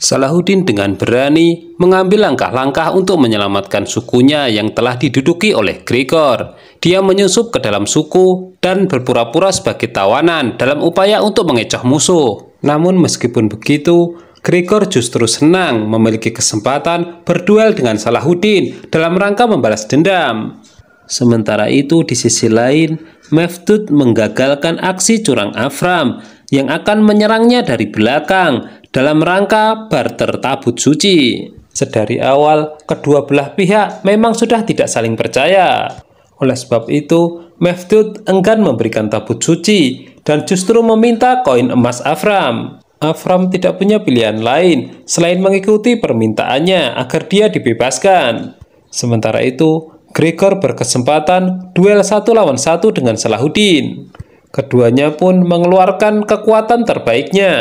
Salahuddin dengan berani mengambil langkah-langkah untuk menyelamatkan sukunya yang telah diduduki oleh Gregor. Dia menyusup ke dalam suku dan berpura-pura sebagai tawanan dalam upaya untuk mengecoh musuh. Namun meskipun begitu, Gregor justru senang memiliki kesempatan berduel dengan Salahuddin dalam rangka membalas dendam. Sementara itu di sisi lain, Mefdud menggagalkan aksi curang Afram yang akan menyerangnya dari belakang dalam rangka barter tabut suci. Sedari awal, kedua belah pihak memang sudah tidak saling percaya. Oleh sebab itu, Mefdud enggan memberikan tabut suci dan justru meminta koin emas Afram. Afram tidak punya pilihan lain selain mengikuti permintaannya agar dia dibebaskan. Sementara itu, Gregor berkesempatan duel 1 lawan 1 dengan Salahuddin. Keduanya pun mengeluarkan kekuatan terbaiknya.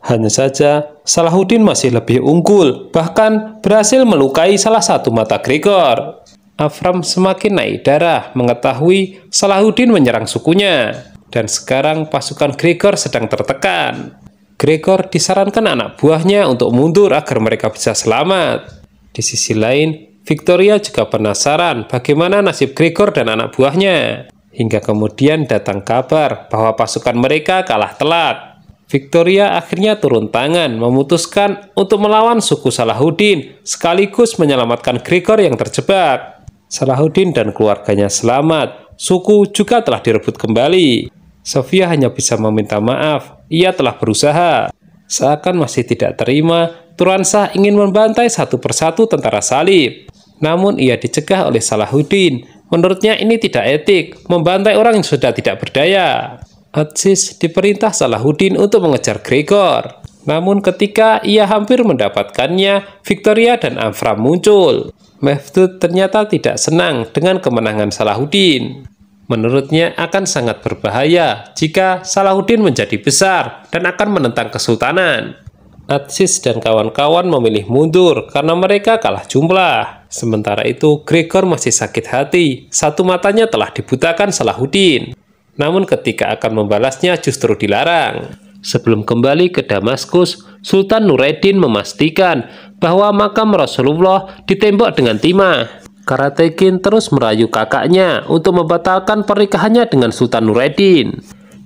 Hanya saja, Salahuddin masih lebih unggul, bahkan berhasil melukai salah satu mata Gregor. Afram semakin naik darah mengetahui Salahuddin menyerang sukunya, dan sekarang pasukan Gregor sedang tertekan. Gregor disarankan anak buahnya untuk mundur agar mereka bisa selamat. Di sisi lain, Victoria juga penasaran bagaimana nasib Gregor dan anak buahnya. Hingga kemudian datang kabar bahwa pasukan mereka kalah telak. Victoria akhirnya turun tangan memutuskan untuk melawan suku Salahuddin sekaligus menyelamatkan Gregor yang terjebak. Salahuddin dan keluarganya selamat, suku juga telah direbut kembali. Sofia hanya bisa meminta maaf, ia telah berusaha. Seakan masih tidak terima, Turanshah ingin membantai satu persatu tentara salib. Namun ia dicegah oleh Salahuddin. Menurutnya ini tidak etik, membantai orang yang sudah tidak berdaya. Aziz diperintah Salahuddin untuk mengejar Gregor. Namun ketika ia hampir mendapatkannya, Victoria dan Afram muncul. Mefdud ternyata tidak senang dengan kemenangan Salahuddin. Menurutnya akan sangat berbahaya jika Salahuddin menjadi besar dan akan menentang kesultanan. Aziz dan kawan-kawan memilih mundur karena mereka kalah jumlah. Sementara itu Gregor masih sakit hati, satu matanya telah dibutakan Salahuddin. Namun ketika akan membalasnya justru dilarang. Sebelum kembali ke Damaskus, Sultan Nureddin memastikan bahwa makam Rasulullah ditembok dengan timah. Karategin terus merayu kakaknya untuk membatalkan pernikahannya dengan Sultan Nureddin.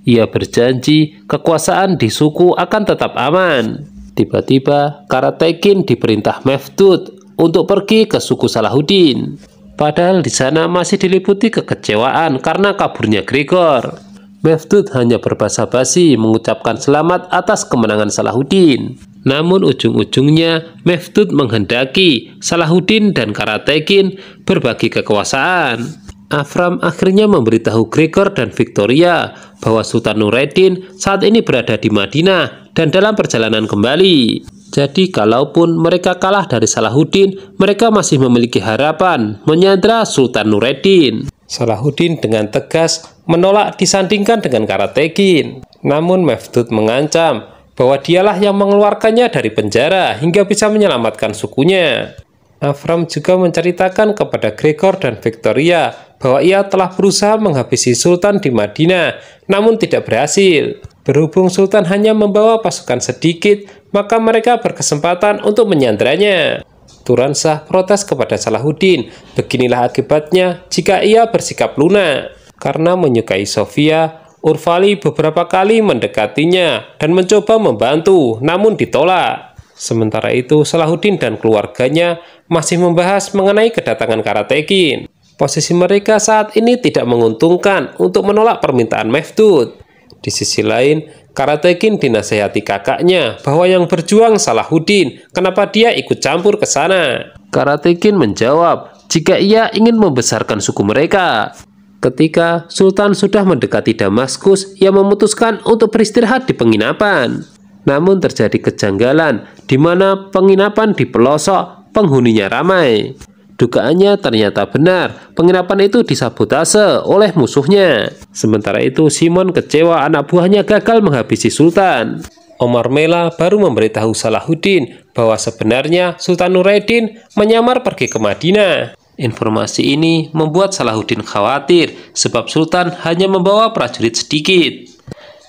Ia berjanji kekuasaan di suku akan tetap aman. Tiba-tiba Karategin diperintah Mefdud untuk pergi ke suku Salahuddin. Padahal di sana masih diliputi kekecewaan karena kaburnya Gregor. Mefdud hanya berbasa-basi mengucapkan selamat atas kemenangan Salahuddin. Namun ujung-ujungnya Mefdud menghendaki Salahuddin dan Karategin berbagi kekuasaan. Afram akhirnya memberitahu Gregor dan Victoria bahwa Sultan Nureddin saat ini berada di Madinah dan dalam perjalanan kembali. Jadi kalaupun mereka kalah dari Salahuddin, mereka masih memiliki harapan menyandra Sultan Nureddin. Salahuddin dengan tegas menolak disandingkan dengan Karategin. Namun Mefdud mengancam bahwa dialah yang mengeluarkannya dari penjara hingga bisa menyelamatkan sukunya. Afram juga menceritakan kepada Gregor dan Victoria bahwa ia telah berusaha menghabisi Sultan di Madinah, namun tidak berhasil. Berhubung Sultan hanya membawa pasukan sedikit, maka mereka berkesempatan untuk menyandranya. Turanshah protes kepada Salahuddin. Beginilah akibatnya jika ia bersikap lunak. Karena menyukai Sofia, Urvali beberapa kali mendekatinya dan mencoba membantu, namun ditolak. Sementara itu, Salahuddin dan keluarganya masih membahas mengenai kedatangan Karategin. Posisi mereka saat ini tidak menguntungkan untuk menolak permintaan Mefdud. Di sisi lain, Karategin dinasehati kakaknya bahwa yang berjuang Salahuddin, kenapa dia ikut campur ke sana? Karategin menjawab jika ia ingin membesarkan suku mereka. Ketika Sultan sudah mendekati Damaskus, ia memutuskan untuk beristirahat di penginapan. Namun terjadi kejanggalan di mana penginapan di pelosok penghuninya ramai. Dugaannya ternyata benar, penginapan itu disabotase oleh musuhnya. Sementara itu Simon kecewa anak buahnya gagal menghabisi Sultan. Omar Mela baru memberitahu Salahuddin bahwa sebenarnya Sultan Nureddin menyamar pergi ke Madinah. Informasi ini membuat Salahuddin khawatir sebab Sultan hanya membawa prajurit sedikit.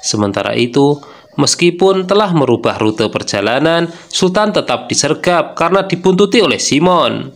Sementara itu, Meskipun telah merubah rute perjalanan, Sultan tetap disergap karena dibuntuti oleh Simon.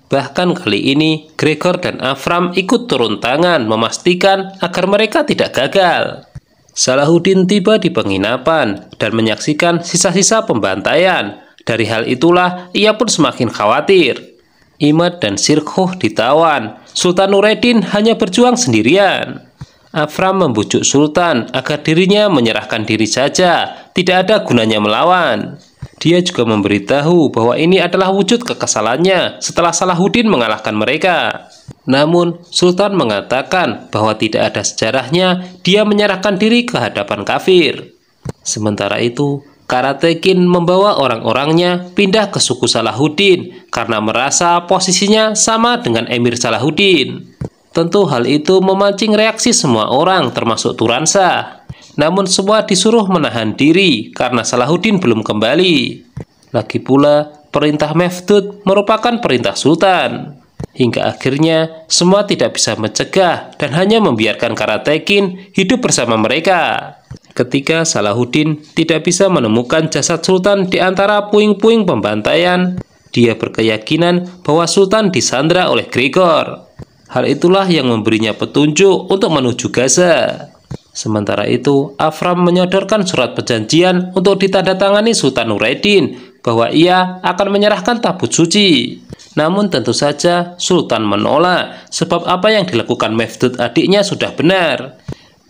Bahkan kali ini, Gregor dan Avram ikut turun tangan memastikan agar mereka tidak gagal. Salahuddin tiba di penginapan dan menyaksikan sisa-sisa pembantaian. Dari hal itulah, ia pun semakin khawatir. Imad dan Sirkhuh ditawan, Sultan Nureddin hanya berjuang sendirian. Avram membujuk Sultan agar dirinya menyerahkan diri saja, tidak ada gunanya melawan. Dia juga memberitahu bahwa ini adalah wujud kekesalannya setelah Salahuddin mengalahkan mereka. Namun, Sultan mengatakan bahwa tidak ada sejarahnya dia menyerahkan diri ke hadapan kafir. Sementara itu, Karatekin membawa orang-orangnya pindah ke suku Salahuddin karena merasa posisinya sama dengan Emir Salahuddin. Tentu hal itu memancing reaksi semua orang termasuk Turanshah. Namun semua disuruh menahan diri karena Salahuddin belum kembali. Lagi pula, perintah Mefdud merupakan perintah Sultan. Hingga akhirnya semua tidak bisa mencegah dan hanya membiarkan Karatekin hidup bersama mereka. Ketika Salahuddin tidak bisa menemukan jasad Sultan di antara puing-puing pembantaian, dia berkeyakinan bahwa Sultan disandra oleh Gregor. Hal itulah yang memberinya petunjuk untuk menuju Gaza. Sementara itu, Avram menyodorkan surat perjanjian untuk ditandatangani Sultan Nureddin bahwa ia akan menyerahkan tabut suci. Namun tentu saja Sultan menolak sebab apa yang dilakukan Mefdud adiknya sudah benar.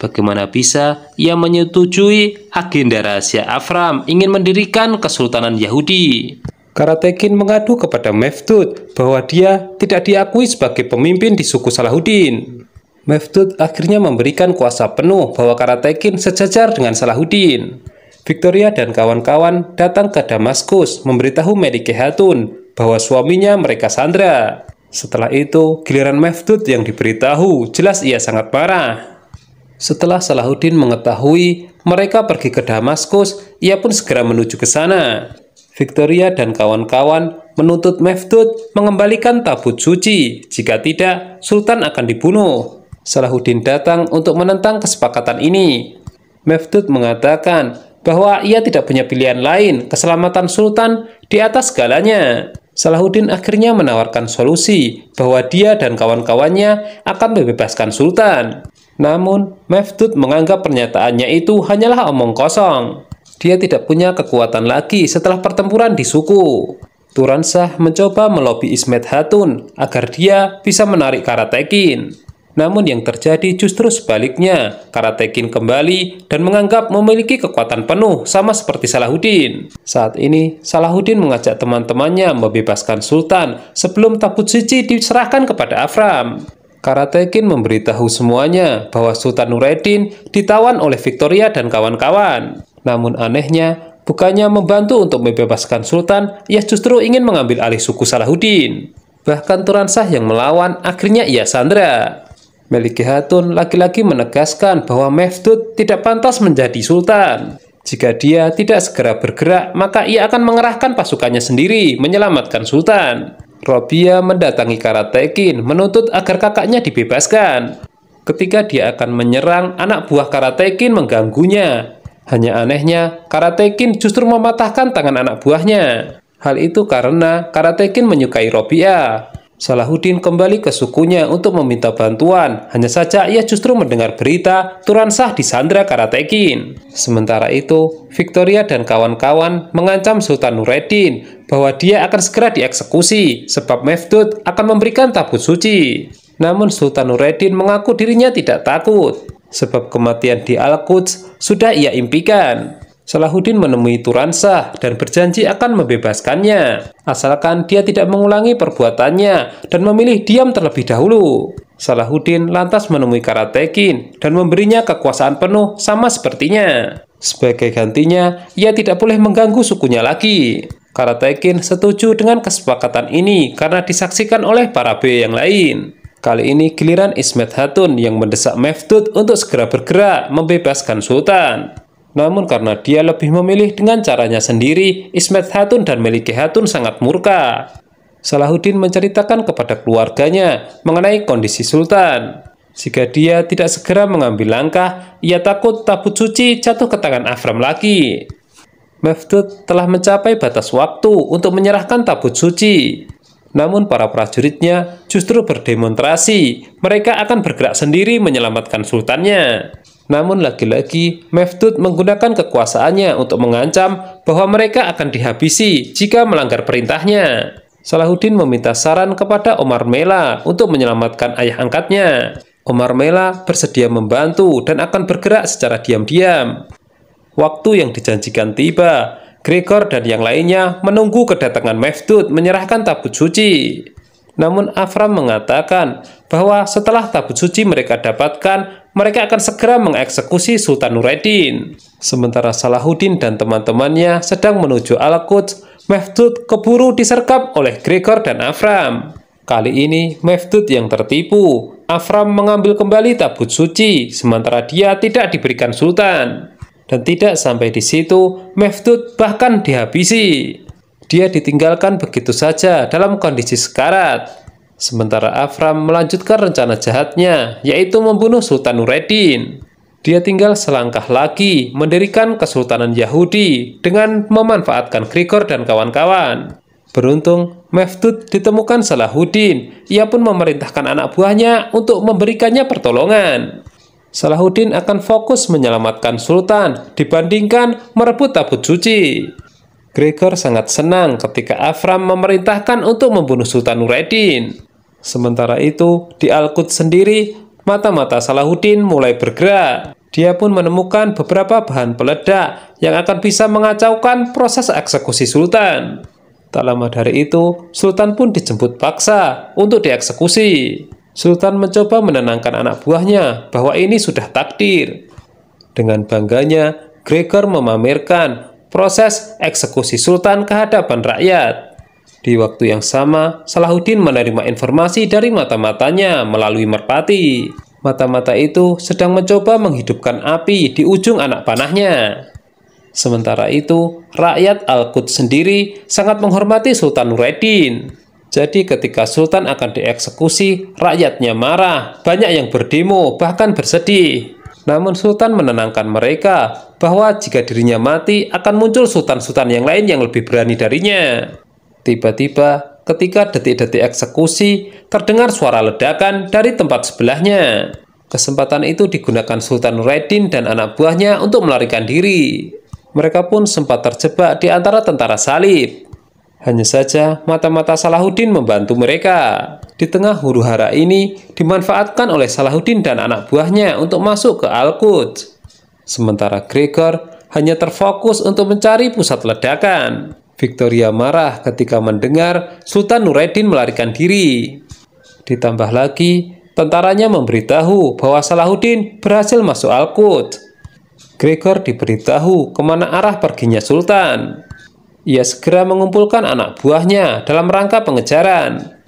Bagaimana bisa ia menyetujui agenda rahasia Avram ingin mendirikan Kesultanan Yahudi? Karatekin mengadu kepada Mefdud bahwa dia tidak diakui sebagai pemimpin di suku Salahuddin. Mefdud akhirnya memberikan kuasa penuh bahwa Karatekin sejajar dengan Salahuddin. Victoria dan kawan-kawan datang ke Damaskus memberitahu Melike Hatun bahwa suaminya mereka sandra. Setelah itu, giliran Mefdud yang diberitahu, jelas ia sangat marah. Setelah Salahuddin mengetahui mereka pergi ke Damaskus, ia pun segera menuju ke sana. Victoria dan kawan-kawan menuntut Mefdud mengembalikan tabut suci, jika tidak Sultan akan dibunuh. Salahuddin datang untuk menentang kesepakatan ini. Mefdud mengatakan bahwa ia tidak punya pilihan lain, keselamatan Sultan di atas segalanya. Salahuddin akhirnya menawarkan solusi bahwa dia dan kawan-kawannya akan membebaskan Sultan. Namun, Mefdud menganggap pernyataannya itu hanyalah omong kosong. Dia tidak punya kekuatan lagi setelah pertempuran di suku. Turanshah mencoba melobi Ismet Hatun agar dia bisa menarik Karatekin. Namun yang terjadi justru sebaliknya. Karatekin kembali dan menganggap memiliki kekuatan penuh sama seperti Salahuddin. Saat ini, Salahuddin mengajak teman-temannya membebaskan Sultan sebelum tabut suci diserahkan kepada Avram. Karatekin memberitahu semuanya bahwa Sultan Nureddin ditawan oleh Victoria dan kawan-kawan. Namun anehnya, bukannya membantu untuk membebaskan Sultan, ia justru ingin mengambil alih suku Salahuddin. Bahkan Turanshah yang melawan, akhirnya ia sandra. Melike Hatun lagi-lagi menegaskan bahwa Mefdud tidak pantas menjadi Sultan. Jika dia tidak segera bergerak, maka ia akan mengerahkan pasukannya sendiri menyelamatkan Sultan. Robia mendatangi Karatekin menuntut agar kakaknya dibebaskan. Ketika dia akan menyerang, anak buah Karatekin mengganggunya. Hanya anehnya, Karatekin justru mematahkan tangan anak buahnya. Hal itu karena Karatekin menyukai Robia. Salahuddin kembali ke sukunya untuk meminta bantuan. Hanya saja ia justru mendengar berita Turanshah disandra Karatekin. Sementara itu, Victoria dan kawan-kawan mengancam Sultan Nureddin bahwa dia akan segera dieksekusi sebab Mefdud akan memberikan tabut suci. Namun Sultan Nureddin mengaku dirinya tidak takut sebab kematian di Al-Quds sudah ia impikan. Salahuddin menemui Turanshah dan berjanji akan membebaskannya, asalkan dia tidak mengulangi perbuatannya dan memilih diam terlebih dahulu. Salahuddin lantas menemui Karatekin dan memberinya kekuasaan penuh sama sepertinya. Sebagai gantinya, ia tidak boleh mengganggu sukunya lagi. Karatekin setuju dengan kesepakatan ini karena disaksikan oleh para bey yang lain. Kali ini giliran Ismet Hatun yang mendesak Mefdud untuk segera bergerak membebaskan Sultan. Namun karena dia lebih memilih dengan caranya sendiri, Ismet Hatun dan Melike Hatun sangat murka. Salahuddin menceritakan kepada keluarganya mengenai kondisi Sultan. Jika dia tidak segera mengambil langkah, ia takut tabut suci jatuh ke tangan Avram lagi. Mefdud telah mencapai batas waktu untuk menyerahkan tabut suci. Namun para prajuritnya justru berdemonstrasi. Mereka akan bergerak sendiri menyelamatkan sultannya. Namun lagi-lagi Mefdud menggunakan kekuasaannya untuk mengancam bahwa mereka akan dihabisi jika melanggar perintahnya. Salahuddin meminta saran kepada Omar Mela untuk menyelamatkan ayah angkatnya. Omar Mela bersedia membantu dan akan bergerak secara diam-diam. Waktu yang dijanjikan tiba. Gregor dan yang lainnya menunggu kedatangan Mefdud menyerahkan tabut suci. Namun Avram mengatakan bahwa setelah tabut suci mereka dapatkan, mereka akan segera mengeksekusi Sultan Nureddin. Sementara Salahuddin dan teman-temannya sedang menuju Al-Quds, Mefdud keburu disergap oleh Gregor dan Avram. Kali ini Mefdud yang tertipu. Avram mengambil kembali tabut suci, sementara dia tidak diberikan sultan. Dan tidak sampai di situ, Mefdud bahkan dihabisi. Dia ditinggalkan begitu saja dalam kondisi sekarat. Sementara Avram melanjutkan rencana jahatnya, yaitu membunuh Sultan Nureddin. Dia tinggal selangkah lagi mendirikan Kesultanan Yahudi dengan memanfaatkan Gregor dan kawan-kawan. Beruntung, Mefdud ditemukan Salahuddin. Ia pun memerintahkan anak buahnya untuk memberikannya pertolongan. Salahuddin akan fokus menyelamatkan Sultan dibandingkan merebut tabut suci. Gregor sangat senang ketika Avram memerintahkan untuk membunuh Sultan Nureddin. Sementara itu, di Al-Quds sendiri, mata-mata Salahuddin mulai bergerak. Dia pun menemukan beberapa bahan peledak yang akan bisa mengacaukan proses eksekusi Sultan. Tak lama dari itu, Sultan pun dijemput paksa untuk dieksekusi. Sultan mencoba menenangkan anak buahnya bahwa ini sudah takdir. Dengan bangganya, Gregor memamerkan proses eksekusi Sultan ke hadapan rakyat. Di waktu yang sama, Salahuddin menerima informasi dari mata-matanya melalui merpati. Mata-mata itu sedang mencoba menghidupkan api di ujung anak panahnya. Sementara itu, rakyat Al-Quds sendiri sangat menghormati Sultan Nureddin. Jadi ketika Sultan akan dieksekusi, rakyatnya marah, banyak yang berdemo, bahkan bersedih. Namun Sultan menenangkan mereka bahwa jika dirinya mati, akan muncul sultan-sultan yang lain yang lebih berani darinya. Tiba-tiba, ketika detik-detik eksekusi, terdengar suara ledakan dari tempat sebelahnya. Kesempatan itu digunakan Sultan Nureddin dan anak buahnya untuk melarikan diri. Mereka pun sempat terjebak di antara tentara salib. Hanya saja mata-mata Salahuddin membantu mereka. Di tengah huru-hara ini dimanfaatkan oleh Salahuddin dan anak buahnya untuk masuk ke Al-Quds. Sementara Gregor hanya terfokus untuk mencari pusat ledakan. Victoria marah ketika mendengar Sultan Nureddin melarikan diri. Ditambah lagi, tentaranya memberitahu bahwa Salahuddin berhasil masuk Al-Quds. Gregor diberitahu kemana arah perginya Sultan. Ia segera mengumpulkan anak buahnya dalam rangka pengejaran.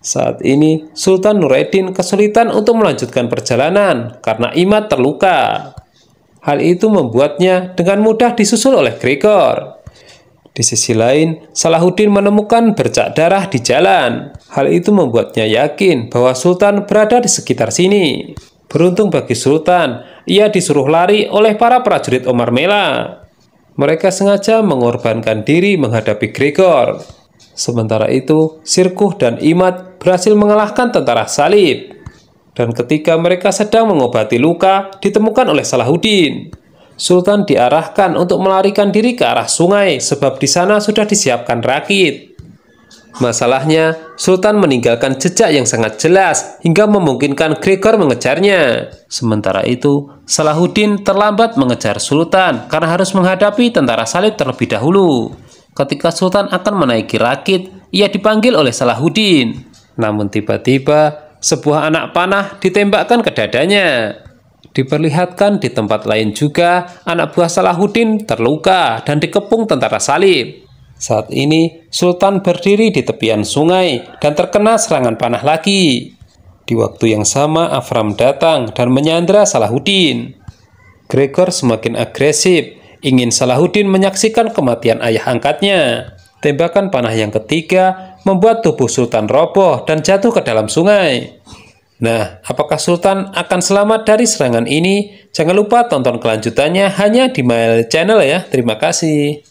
Saat ini, Sultan Nureddin kesulitan untuk melanjutkan perjalanan karena Imad terluka. Hal itu membuatnya dengan mudah disusul oleh Gregor. Di sisi lain, Salahuddin menemukan bercak darah di jalan. Hal itu membuatnya yakin bahwa Sultan berada di sekitar sini. Beruntung bagi Sultan, ia disuruh lari oleh para prajurit Omar Mela. Mereka sengaja mengorbankan diri menghadapi Gregor. Sementara itu, Sirkuh dan Imad berhasil mengalahkan tentara salib. Dan ketika mereka sedang mengobati luka, ditemukan oleh Salahuddin. Sultan diarahkan untuk melarikan diri ke arah sungai, sebab di sana sudah disiapkan rakit. Masalahnya, Sultan meninggalkan jejak yang sangat jelas hingga memungkinkan Gregor mengejarnya. Sementara itu, Salahuddin terlambat mengejar Sultan karena harus menghadapi tentara salib terlebih dahulu. Ketika Sultan akan menaiki rakit, ia dipanggil oleh Salahuddin. Namun tiba-tiba, sebuah anak panah ditembakkan ke dadanya. Diperlihatkan di tempat lain juga, anak buah Salahuddin terluka dan dikepung tentara salib. Saat ini, Sultan berdiri di tepian sungai dan terkena serangan panah lagi. Di waktu yang sama, Avram datang dan menyandra Salahuddin. Gregor semakin agresif, ingin Salahuddin menyaksikan kematian ayah angkatnya. Tembakan panah yang ketiga membuat tubuh Sultan roboh dan jatuh ke dalam sungai. Nah, apakah Sultan akan selamat dari serangan ini? Jangan lupa tonton kelanjutannya hanya di My Channel ya. Terima kasih.